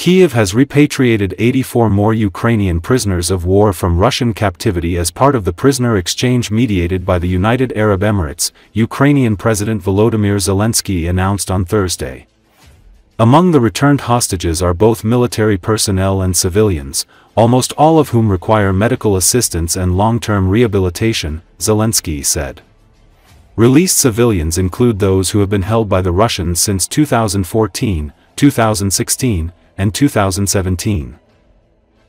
Kiev has repatriated 84 more Ukrainian prisoners of war from Russian captivity as part of the prisoner exchange mediated by the United Arab Emirates, Ukrainian President Volodymyr Zelensky announced on Thursday. Among the returned hostages are both military personnel and civilians, almost all of whom require medical assistance and long-term rehabilitation, Zelensky said. Released civilians include those who have been held by the Russians since 2014, 2016, and 2017.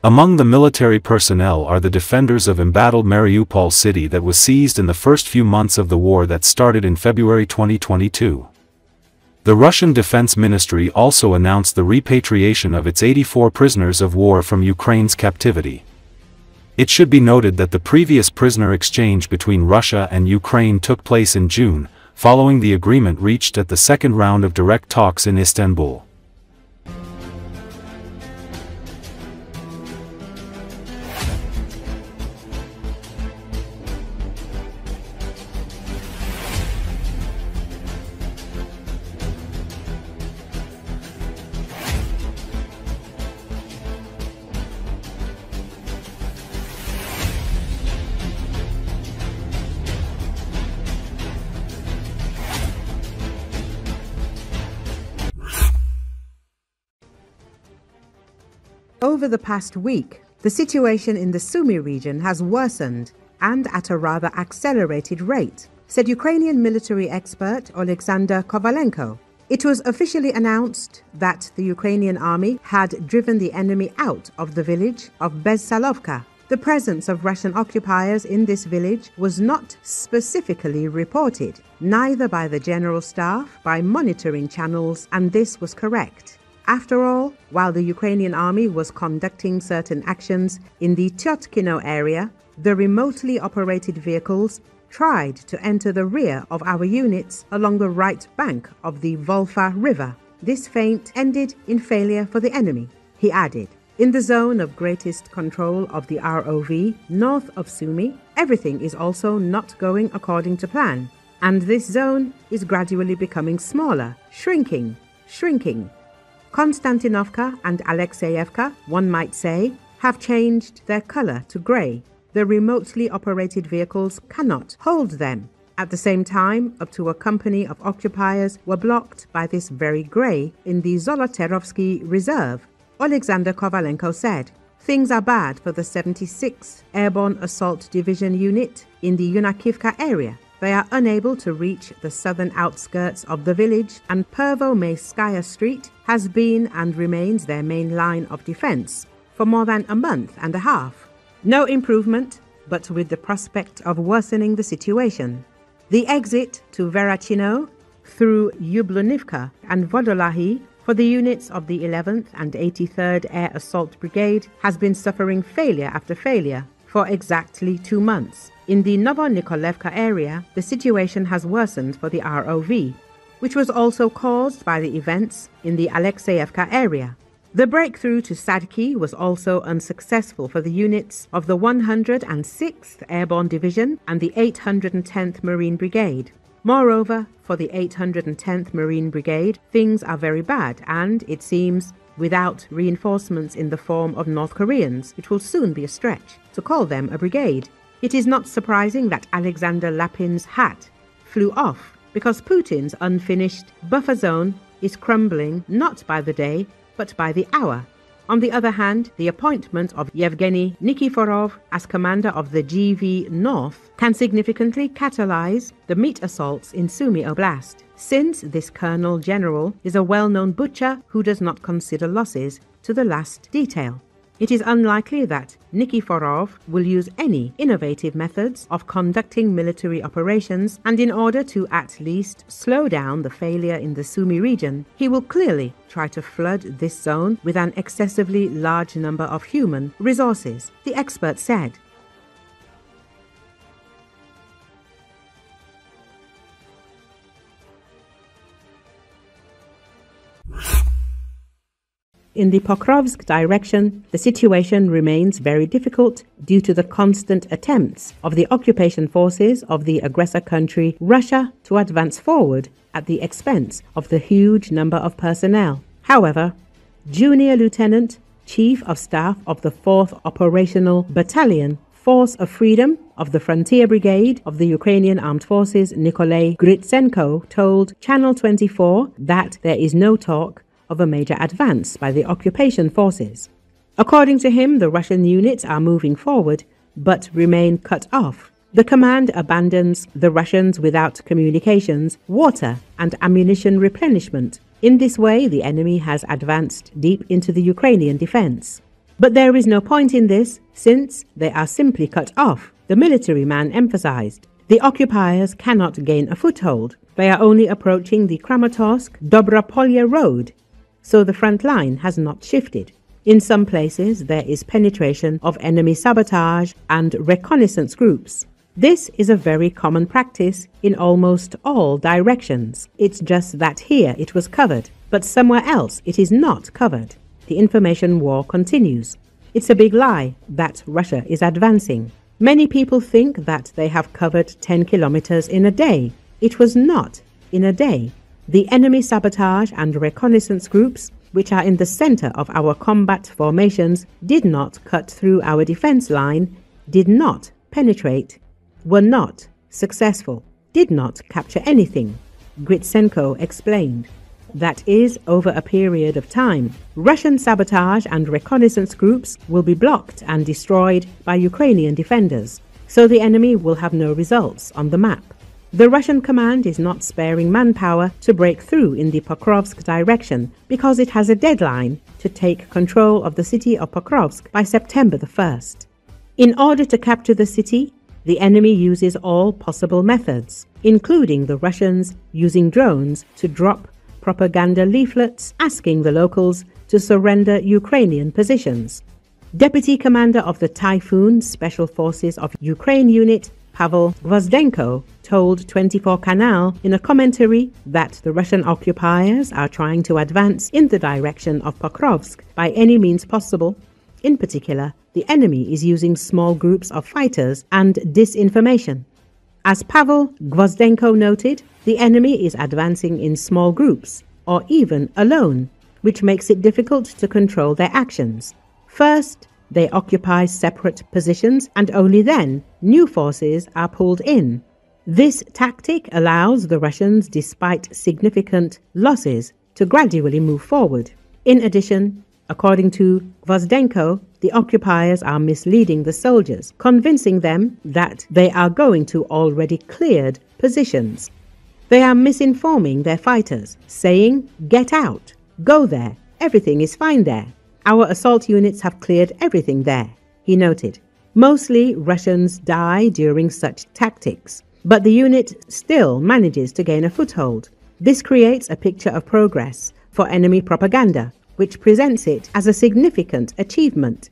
Among the military personnel are the defenders of embattled Mariupol city that was seized in the first few months of the war that started in February 2022. The Russian Defense Ministry also announced the repatriation of its 84 prisoners of war from Ukraine's captivity. It should be noted that the previous prisoner exchange between Russia and Ukraine took place in June, following the agreement reached at the second round of direct talks in Istanbul. Over the past week, the situation in the Sumy region has worsened, and at a rather accelerated rate, said Ukrainian military expert Oleksandr Kovalenko. It was officially announced that the Ukrainian army had driven the enemy out of the village of Bezsalovka. The presence of Russian occupiers in this village was not specifically reported, neither by the general staff, by monitoring channels, and this was correct. After all, while the Ukrainian army was conducting certain actions in the Tyotkino area, the remotely operated vehicles tried to enter the rear of our units along the right bank of the Volfa River. This feint ended in failure for the enemy, he added. In the zone of greatest control of the ROV, north of Sumy, everything is also not going according to plan, and this zone is gradually becoming smaller, shrinking. Konstantinovka and Alexeyevka, one might say, have changed their color to gray. The remotely operated vehicles cannot hold them. At the same time, up to a company of occupiers were blocked by this very gray in the Zoloterovsky Reserve. Oleksandr Kovalenko said, "Things are bad for the 76th Airborne Assault Division unit in the Yunakivka area. They are unable to reach the southern outskirts of the village, and Pervo-Mayskaya Street has been and remains their main line of defense for more than a month and a half. No improvement, but with the prospect of worsening the situation. The exit to Verachino through Yublonivka and Vodolahi for the units of the 11th and 83rd Air Assault Brigade has been suffering failure after failure for exactly 2 months. In the Novo-Nikolevka area, the situation has worsened for the ROV, which was also caused by the events in the Alexeyevka area. The breakthrough to Sadki was also unsuccessful for the units of the 106th Airborne Division and the 810th Marine Brigade. Moreover, for the 810th Marine Brigade, things are very bad, and, it seems, without reinforcements in the form of North Koreans, it will soon be a stretch to call them a brigade. It is not surprising that Alexander Lapin's hat flew off, because Putin's unfinished buffer zone is crumbling not by the day, but by the hour. On the other hand, the appointment of Yevgeny Nikiforov as commander of the GV North can significantly catalyze the meat assaults in Sumy Oblast, since this colonel general is a well-known butcher who does not consider losses to the last detail. It is unlikely that Nikiforov will use any innovative methods of conducting military operations, and in order to at least slow down the failure in the Sumy region, he will clearly try to flood this zone with an excessively large number of human resources, the expert said. In the Pokrovsk direction, the situation remains very difficult due to the constant attempts of the occupation forces of the aggressor country Russia to advance forward at the expense of the huge number of personnel. However, Junior Lieutenant, Chief of Staff of the 4th Operational Battalion, Force of Freedom of the Frontier Brigade of the Ukrainian Armed Forces, Nikolai Gritsenko, told Channel 24 that there is no talk of a major advance by the occupation forces. According to him, the Russian units are moving forward but remain cut off. The command abandons the Russians without communications, water and ammunition replenishment. In this way, the enemy has advanced deep into the Ukrainian defense. But there is no point in this, since they are simply cut off, the military man emphasized. The occupiers cannot gain a foothold. They are only approaching the Kramatorsk-Dobropolye road, so the front line has not shifted. In some places, there is penetration of enemy sabotage and reconnaissance groups. This is a very common practice in almost all directions. It's just that here it was covered, but somewhere else it is not covered. The information war continues. It's a big lie that Russia is advancing. Many people think that they have covered 10 kilometers in a day. It was not in a day. The enemy sabotage and reconnaissance groups, which are in the center of our combat formations, did not cut through our defense line, did not penetrate, were not successful, did not capture anything, Gritsenko explained. That is, over a period of time, Russian sabotage and reconnaissance groups will be blocked and destroyed by Ukrainian defenders, so the enemy will have no results on the map. The Russian command is not sparing manpower to break through in the Pokrovsk direction because it has a deadline to take control of the city of Pokrovsk by September the 1st. In order to capture the city, the enemy uses all possible methods, including the Russians using drones to drop propaganda leaflets asking the locals to surrender Ukrainian positions. Deputy Commander of the Typhoon Special Forces of Ukraine Unit, Pavel Gvozdenko, told 24 Canal in a commentary that the Russian occupiers are trying to advance in the direction of Pokrovsk by any means possible. In particular, the enemy is using small groups of fighters and disinformation. As Pavel Gvozdenko noted, the enemy is advancing in small groups, or even alone, which makes it difficult to control their actions. First, they occupy separate positions, and only then new forces are pulled in. This tactic allows the Russians, despite significant losses, to gradually move forward. In addition, according to Gvozdenko, the occupiers are misleading the soldiers, convincing them that they are going to already cleared positions. They are misinforming their fighters, saying, "Get out, go there, everything is fine there. Our assault units have cleared everything there," he noted. Mostly Russians die during such tactics, but the unit still manages to gain a foothold. This creates a picture of progress for enemy propaganda, which presents it as a significant achievement.